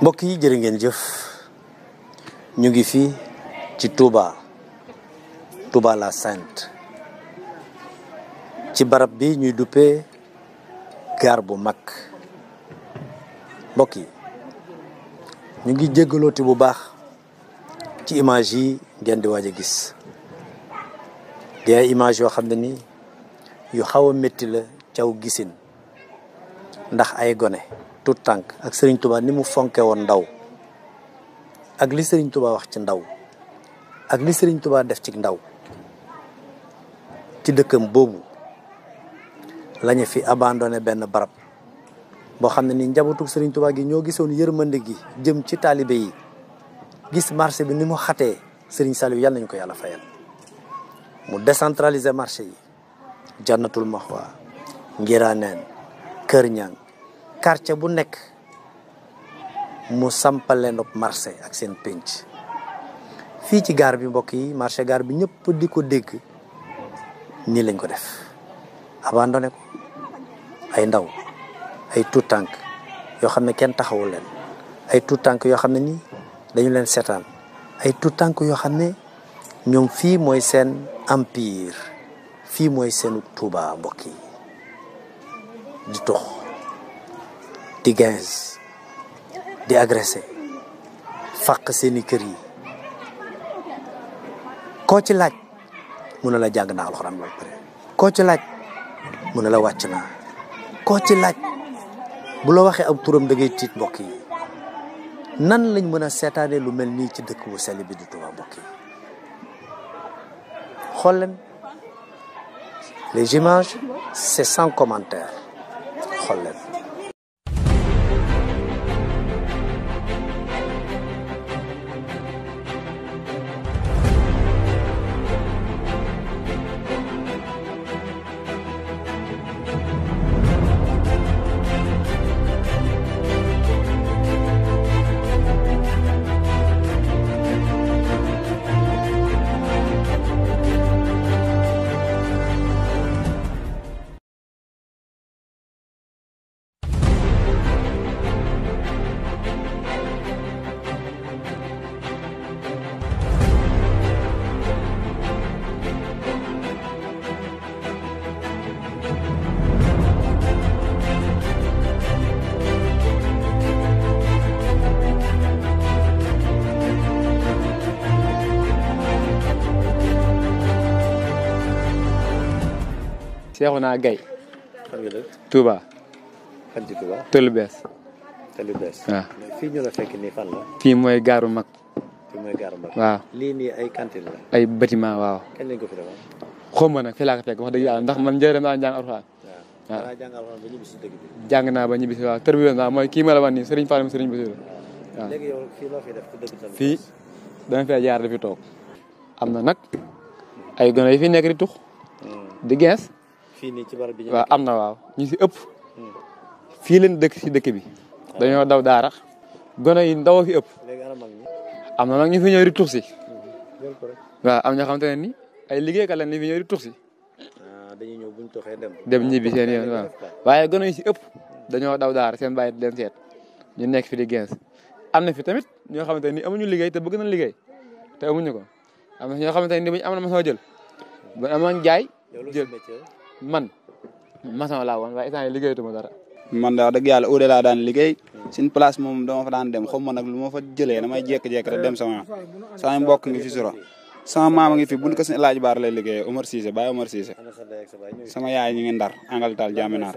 mbokk yi jërë ngeen jëf ñu ngi fii ci Touba la Sainte ci barab bi ñuy duppee gare bu mag mbokk yi ñu ngi jéggalooti bu baax ci image yi ngeen di waaj a gis di ay image yoo xam ne ni yu xaw a métti la caw gisin ndax ay gone tout tànk ak Serigne Touba ni mu fonke woon ndaw ak li Serigne Touba wax ci ndaw ak li Serigne Touba def ci ndaw ci dëkkam boobu lañu fi abandonné benn barab boo xam ne ni njabootu Serigne Touba gi ñoo gisoon yërmande gi jëm ci taalibe yi gis marché bi ni mu xatee Serigne Saliou yàlla nañu ko yàlla fayal mu décentraliser marché yi Jannatul Mahwa Ngiraneen Kër Ñang quartier bu nekk mu sampaleen op marché ak seen pénc fii ci gaar bi mbokk yi marché gaar bi ñëpp di ko dégg nii lañ ko def abandonné ko ay ndaw ay tout tànk yoo xam ne kenn taxawul leen ay tout tànk yoo xam ne nii dañu leen seetaan ay tout tànk yoo xam ne ñoom fii mooy seen empire fii mooy seenu Touba mbokk yi di tox di gaz di agressé fàq seeni kër yi koo ci laaj mun na la jàng naa alxuraan ba pare koo ci laaj mun na la wàcc naa koo ci laaj bu la waxee ab turam da ngay tiit mbokk yi nan lañ mën a seetaanee lu mel nii ci dëkk bu sell bi di Touba mbokk yi xool leen les images c'est sans commentaire xool leen Seexuna Gay xam nga dëgg Touba fan ci Touba Tëlu Bees waaw fii ñu la fekk nii fan la fii mooy gaaru mag waaw lii nii ay cantine la ay bâtiment waaw kañ lañ ko fi defoon xaw ma nag fii laa ko fekk wax dëgg yàlla ndax man njëriñ naa jàng alxuraan waaw jàng alxuraan ba ñibbi si dëgg bi jàng naa ba ñibbi si waaw tër bi naa mooy kii ma la wax nii Serigne Fall Serigne Bassirou waaw léegi yow fii loo fi def ci dëgg tamit fii dama fee jaar dafi toog am na nag ay gone yi fi nekk di tux di gees fii nii ci barab bi waaw am na waaw ñu si ëpp fii leen dëkk si dëkk bi dañoo daw daara gone yi ndaw fi ëpp am na nag ñu fi ñëw di tux si waaw am ñoo xamante ne ni ay liggéeykat lañ ni fi ñëw di tux si dañuy ñëw buñ toxee dem ñibbi seen yoon waaw waaye gone yi si ëpp dañoo daw daara seen bàyyi leen seet ñu nekk fi di gens am na fi tamit ñoo xamante ni amuñu liggéey te bëgg na liggéey te amuñu ko am na ñoo xamante ni buñ am na ma soo jël bu amoon jaay jël man maçon laa woon waaye instant yii liggéeyatuma dara. man de wax dëgg yàlla au delà daan liggéey suñ place moom dama fa daan dem xaw ma nag lu ma fa jëlee damay jékki-jékki rek dem sama mbokk ngi fi suro sama maama ngi fi buñ ko seen laaj baar lay liggéeyee Omar Cissé Baye Omar Cissé sama yaay ñu ngi Ndar Angaltal Jaminaar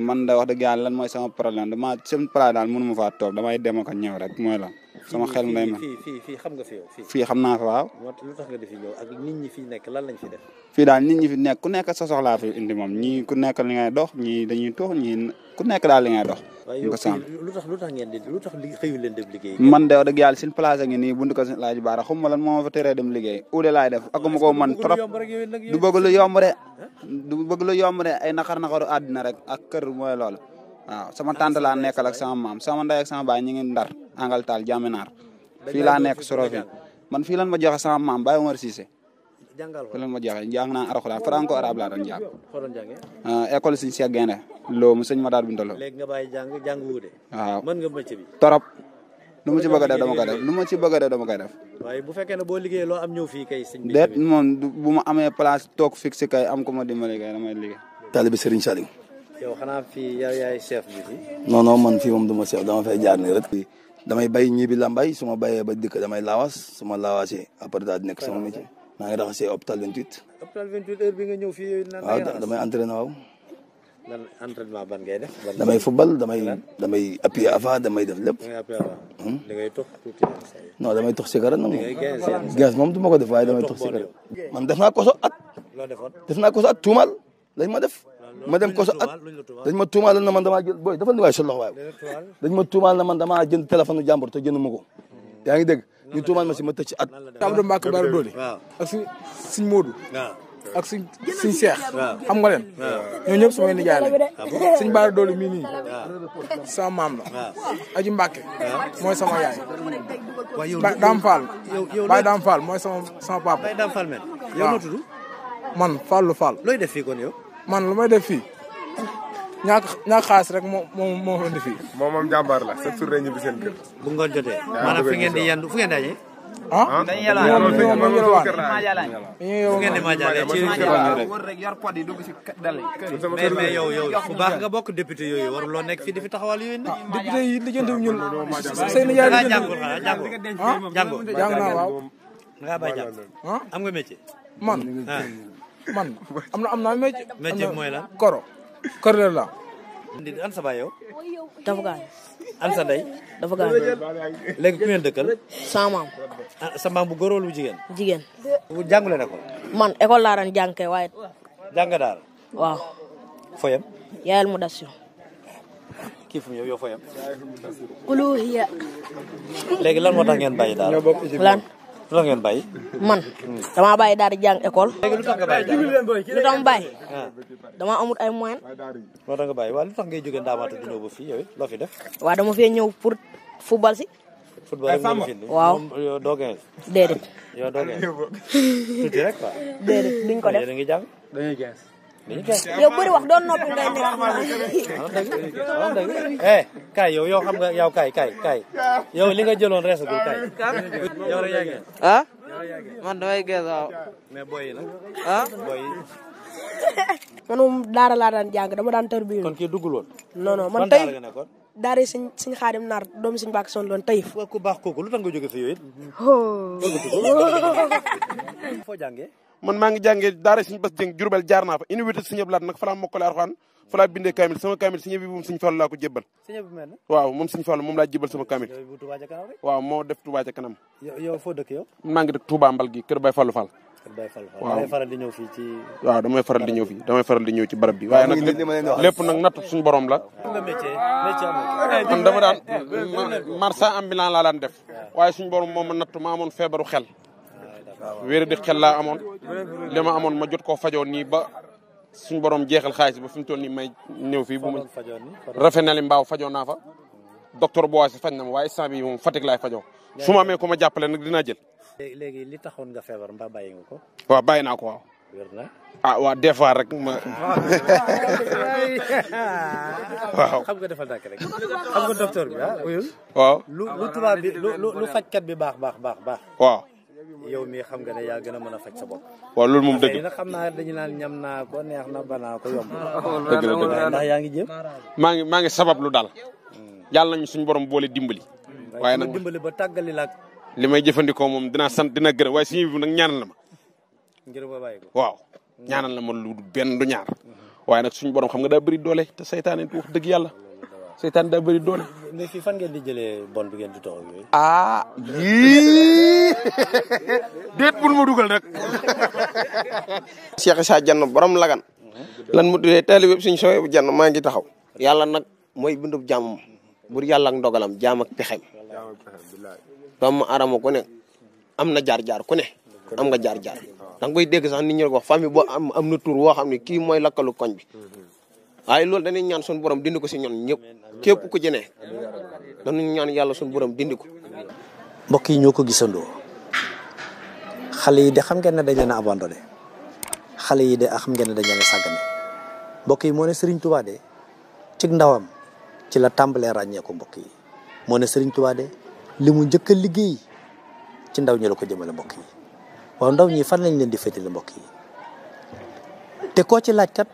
man de wax dëgg yàlla lan mooy sama problème dama seen place daal mënu ma faa toog damay dem ak ñëw rek mooy la sama xel nday ma fii xam nga fi yow fii xam naa fa waaw lu tax nga di fi ñëw ak nit ñi fi nekk lan lañ fi def fii daal nit ñi fi nekk ku nekk sa soxlaa fi indi moom ñii ku nekk li ngay dox ñii dañuy tox ñii ku nekk daal li ngay dox lu tax ngeen di lu tax xëyu leen dem liggéey man de wax dëgg yàlla seen place a ngi nii buntu ko laaj baara xam ma lan moo ma fa teree dem liggéey uude laay def ak ma ko man trop du bëgg lu yomb de ay naqaru àddina rek ak kër mooy loolu waaw sama tante laa nekkal ak sama maam sama ndey ak sama baay ñu ngi Ndar Angaltal Jaminaar fii laa nekk soro fi man fii lan ma joxe sama maam Baye Omar Cissé jàngal fa lan ma jeexee jàng naa alxuraan franco arabe laa doon jàng. foo doon jàngee. école suñu Cheikh Gaynde loo mu sëñ Madaar Bintalo. léegi nga bàyyi jàng wuute. waaw mën nga métier bi. torop lu ma ci bëgg a def dama koy def lu ma ci bëgg a def dama koy def. waaye bu fekkee ne boo liggéeyee loo am ñëw fii kay. sëñ bi déet moom bu ma amee place toog fixe kay am ko ma dimbali kay damay liggéey. taalibe Serigne Saliou. yow xanaa fii yow yaay chef bi fii. non non man fii moom du ma chef dama fay jaar nii rek. damay bay ñibi lambay su ma bayee ba dikk damay laawas su ma laawaasee après daal di nekk sama métier. maa ngi raxasee hôpital 28. hôpital 28 heure bi nga ñëw fii yooyu. waaw damay entraîné waaw. lan entraînement ban ngay def. damay football damay appuyer avant damay def lépp. da ngay appuyer avant. da ngay tox tuuti. non damay tox cigarette nag moom. da ngay gaz moom du ma ko def waaye damay tox cigarette. man def naa koso at. loo defoon. def naa koso at tuumal lañ ma def. ma dem koso at dañ ma tuumaal na man damaa jël booy dafa ni waay sa loxo waay dañ ma tuumaal na man damaa jënd téléphone jàmbur te jënd ma ko yaa ngi dégg ñu tuumaal ma si ma tëj ci at. Abdou Mbacke Bara Dolly ak suñ Modou ak suñ Cheikh xam nga leen ñoo ñëpp samay nijaay lañ suñ Bara Dolly mii nii sama maam la aji Mbacke mooy sama yaay Dame Fall Baye Dame Fall mooy sama papa Baye Dame Fall men yow noo tudd man Fallou Fall looy def fii kon yow man lu may def fii ñàkk xaalis rek moo indi fii. moom jàmbaar la chaque jour day ñibbi seen kër. bu ngoon jotee. maanaam fi ngeen di yendu fu ngeen di añee. dañuy yalwaan fu ngeen di maajaale ci mais yow bu baax nga bokk député yooyu waruloo nekk fii di fi taxawal yooyu nag. député yi lijjanti ñun seen yaay lijjanti jàngoo jàng naa waaw. nga bàyyi jàng am nga métier. man am naa métier. métier mooy lan. koro la. an sa baay yow. dafa gaañ. an sa ndey. dafa gaañ. léegi ku ngeen dëkkal. sama maam. ah sa maam bu góor wala bu jigéen. jigéen. bu jàngule ne ko. man école laa daan jàng kay waaye. jàng daal. waaw. foyam. yaayal mu das yo. kii fu mu yow foyam. uluhiya. léegi lan moo tax ngeen bàyyi daal. lan. lu tax ngeen bàyyi. man damaa bàyyi daal di jàng école. léegi lu tax nga bàyyi jàng. lu tax mu bàyyi. damaa amul ay moyens. moo tax nga bàyyi waaw lu tax ngay jógee Ndaamaatu di ñëw ba fii yow it loo fi def. waaw dama fee ñëw pour football si. football rek moo fi indi. waaw yow doo gën. déedéet. yow doo gën tuuti rek quoi. déedéet duñ ko def. yéen a ngi jàng. dañuy gees. dañuy gees. yow bëri wax doon noppi ngay nekk. kaay yow xam nga yow kaay yow li nga jëloon reesagul kaay. yow rek yaa ngi ah man damay gees waaw. mais boy yi nag. ah boy yi. man moom daara laa daan jàng dama daan tër bi kon kii duggul woon. non man ban tey daara nga nekkoon. daara suñ xaadim naar doomu suñ bàkk son loon tayif. ku baax kooku lu tax nga jóge fi yow it. foo jàngee. man maa ngi jàngee daara Sëñ Bass Dieng Jurbel jaar naa fa université Sëñ Abdu Lahat nag fa laa mokkale Alxuraan fa laa bindee kaamil sama kaamil Sëñ bi moom Sëñ Fallu laa ko jébbal. waaw moom Sëñ Fallu moom laa jébbal sama kaamil. waaw moo def Touba ca kanam. yow foo dëkk yow. maa ngi dëkk Touba mbal gi kër Baye Fallu Fall. waaw damay faral di ñëw fii ci. waaw damay faral di ñëw fii damay faral di ñëw ci barab bi waaye nag lépp nag natt suñu borom la. man dama daan marchand ambulant laa daan def waaye suñu borom moom ma natt ma amoon feebaru xel. wéer di xel laa amoon li ma amoon ma jot koo fajoo nii ba suñu borom jeexal xaalis ba fi mu toll nii may ñëw fii bu ma rafet na li mbaaw fajoo naa fa docteur Boissy faj na ma waaye instant bi moom Fatick laay fajoo su ma amee ko ma jàppale nag dinaa jël. léegi li taxoon nga feebar mbaa bàyyi nga ko. waaw bàyyi naa ko waaw. wér na. ah waaw des fois rek ma. waaw. xam nga defal dàkk rek xam nga docteur bi ah. waaw lu tubaab bi lu fajkat bi baax. waaw. yow mii xam nga ne yaa gën a mën a faj sa bopp. waaw loolu moom dëgg nag xam naa dañu naan ñam naa ko neex na banaa ko yomb. dëgg la ndax yaa ngi jéem. maa ngi sabab lu daal. yàlla nañu suñu borom boole dimbali. waaye nag dimbali ba tàggali la. li may jëfandikoo moom dinaa sant dina gërëm waaye suñu bi nag ñaanal la ma. ngir ba bàyyi ko. waaw ñaanal la ma lu benn du ñaar. waaye nag suñu borom xam nga daa bëri doole te saytaane wax dëgg yàlla. seytaan daa bëri doole. mais fii fan ngeen di jëlee bon bi ngeen di toog yooyu. ah yii déet bul ma dugal rek. Cheikh Issa Diagne borom lagan lan mu tuddee taalibe bi suñu sooy bu Diagne maa ngi taxaw. yàlla nag mooy bindub jàmm bur yàlla ak ndogalam jaam ak pexem. doomu aadama ku ne am na jaar-jaar ku ne am nga jaar-jaar. da nga koy dégg sax nit ñi wax famille boo am na tur woo xam ne kii mooy lakkalu koñ bi. waaye loolu dañuy ñaan suñu borom dindi ko si ñun ñëpp képp ku ci ne dañuy ñaan yàlla suñu borom dindi ko. mbokk yi ñoo ko gisandoo xale yi de xam ngeen ne dañ leen a abandonné xale yi de xam ngeen ne dañ leen a sàggane mbokk yi moo ne Serigne Touba de ci ndawam ci la tàmbalee ràññee ko mbokk yi moo ne Serigne Touba de li mu njëkk a liggéey ci ndaw ñi la ko jëmale mbokk yi waaw ndaw ñi fan lañ leen di féetale mbokk yi te koo ci laaj kat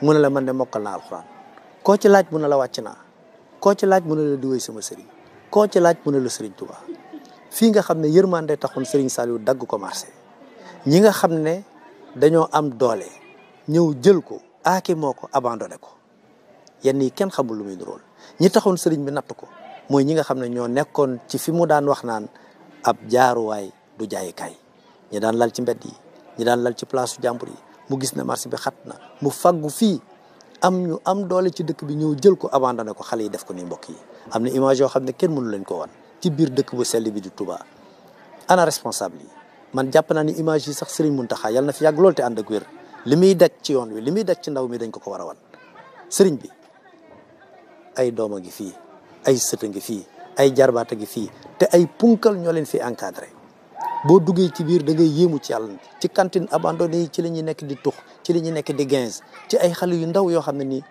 mu ne la man de mokkal naa alxuraan koo ci laaj mu ne la wàcc naa koo ci laaj mu ne la di woy sama sëriñ koo ci laaj mu ne la Serigne Touba fii nga xam ne yërmande taxoon Serigne Saliou dagg ko marché ñi nga xam ne dañoo am doole ñëw jël ko aaki moo ko abandonné ko yenn yi kenn xamul lu muy nirool ñi taxoon sëriñ bi natt ko mooy ñi nga xam ne ñoo nekkoon ci fi mu daan wax naan ab jaaruwaay du jaayikaay ñi daan lal ci mbedd yi ñi daan lal ci place su jàmbur yi mu gis ne marché bi xat na mu faggu fii am ñu am doole ci dëkk bi ñëw jël ko abandonné ko xale yi def ko ni mbokk yi am na image yoo xam ne kenn mënu leen ko wan ci biir dëkk bu sell bi di Touba ana responsable yi man jàpp naa ni image yi sax Serigne Mountakha yàlla na fi yàgg lool te ànd ak wér li muy daj ci yoon wi li muy daj ci ndaw mi dañ ko war a wan Serigne bi ay doom a ngi fii ay sët a ngi fii ay jarbaat a ngi fii te ay punkal ñoo leen fi encadré boo duggee ci biir da ngay yéemu ci yàlla ci cantine abandonné yi ci la ñuy nekk di tux ci la ñuy nekk di quinze ci ay xale yu ndaw yoo xam ne nii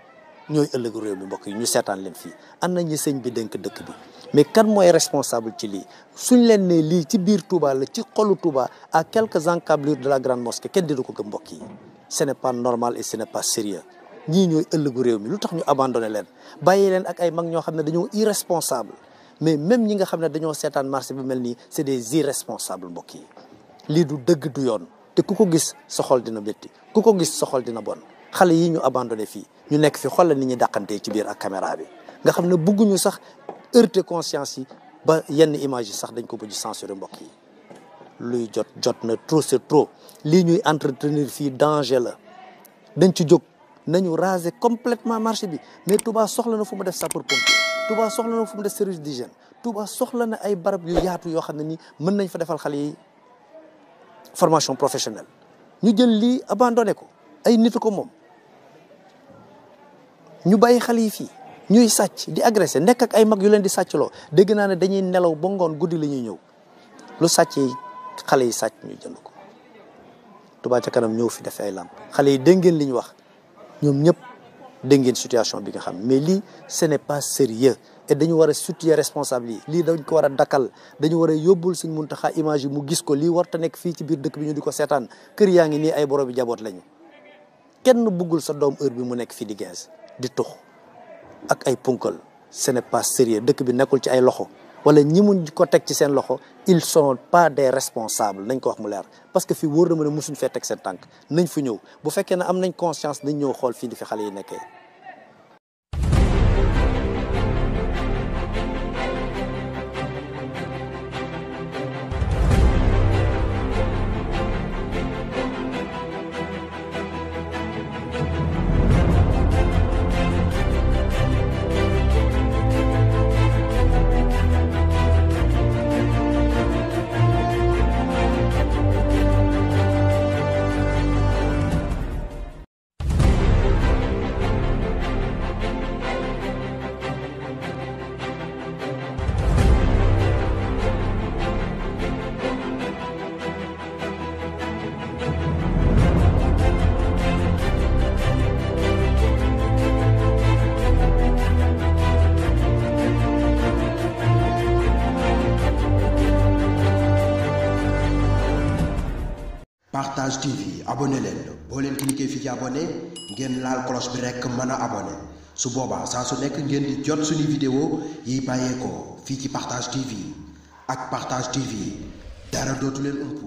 ñooy ëllëgu réew mi mbokk yi ñu seetaan leen fii am na ñi sëñ bi dénk dëkk bi mais kan mooy responsable ci lii suñ leen ne lii ci biir Touba la ci xolu Touba à quelques encablures de la grande mosquée kenn dina ko gëm mbokk yi ce n'est pas normal et ce n'est pas sérieux ñii ñooy ëllëgu réew mi lu tax ñu abandonné leen bàyyi leen ak ay mag ñoo xam ne dañoo irresponsable mais même ñi nga xam ne dañoo seetaan marché bi mel nii c'est des irresponsables mbokk yi lii du dëgg du yoon te ku ko gis sa xol dina métti ku ko gis sa xol dina bon xale yi ñu abandonné fii ñu nekk fi xoolal nit ñi dàqantee ci biir ak caméra bi nga xam ne bugguñu sax heurter conscience yi ba yenn image yi sax dañ ko bëgg censurer mbokk yi luy jot na trop c'est trop lii ñuy entretenir fii danger la dañ ci jóg nañu raser complètement marché bi mais Touba soxla na fu mu def sapeur pompier Touba soxla na fu mu def service d'hygiène Touba soxla na ay barab yu yaatu yoo xam ne ni mën nañ fa defal xale yi formation professionnelle ñu jël lii abandonné ko ay nit ko moom ñu bàyyi xale yi fii ñuy sàcc di agressé nekk ak ay mag yu leen di sàccloo dégg naa ne dañuy nelaw ba ngoon guddi la ñuy ñëw lu sàcc yi xale yi sàcc ñu jënd ko Touba ca kanam ñëw fi def ay lamp xale yi dégg ngeen li ñu wax ñoom ñëpp dégg ngeen situation bi nga xam mais lii ce n'est pas sérieux et dañu war a situer responsable yi lii dañ ko war a dakkal dañu war a yóbbul Sëñ Muntaxa image yi mu gis ko lii warta nekk fii ci biir dëkk bi ñu di ko seetaan kër yaa ngi nii ay borom bi jaboot lañu kenn buggul sa doom heure bi mu nekk fii di gens di tux ak ay punkal ce n'est pas sérieux dëkk bi nekkul ci ay loxo wala ñi mun ko teg ci seen loxo ils sont pas des responsables nañ ko wax mu leer parce que fii wóor na ma ne mosuñ fee teg seen tànk nañ fu ñëw bu fekkee ne am nañ conscience nañ ñëw xool fii di fi xale yi nekkee. Partage TV abonné leen boo leen cliquer fii ci abonné ngeen laal cloche bi rekk mën a abonné su boobaa saa su nekk ngeen di jot suñu vidéo yiy bàyyeekoo fii ci Partage TV ak Partage TV dara dootu leen umpu.